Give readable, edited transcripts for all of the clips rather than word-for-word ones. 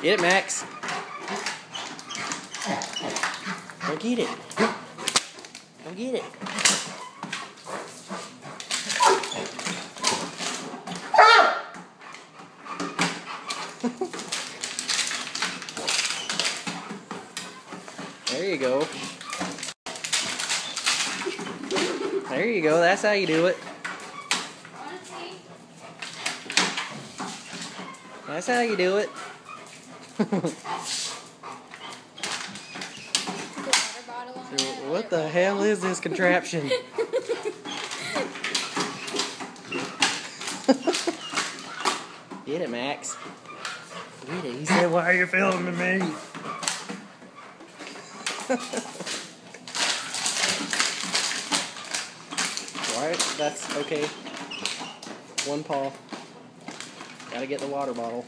Get it, Max. Go get it. Go get it. There you go. There you go. That's how you do it. That's how you do it. What the hell is this contraption? Get it, Max. Get it. He said, "Why are you filming me?" Alright, that's okay. One paw. Gotta get the water bottle.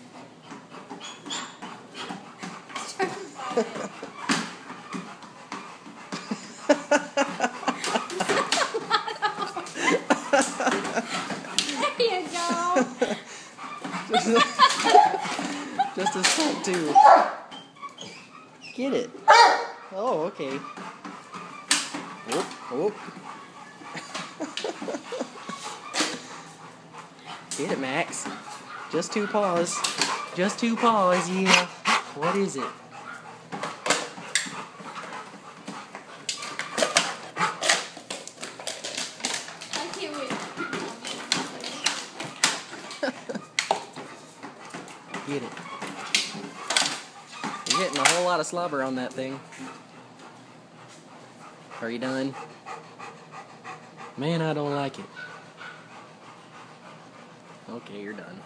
There you go. Just a stunt too. Get it. Oh, okay. Whoop, whoop. Get it, Max. Just two paws. Just two paws, yeah. What is it? I can't wait. Get it. You're getting a whole lot of slobber on that thing. Are you done? Man, I don't like it. Okay, you're done.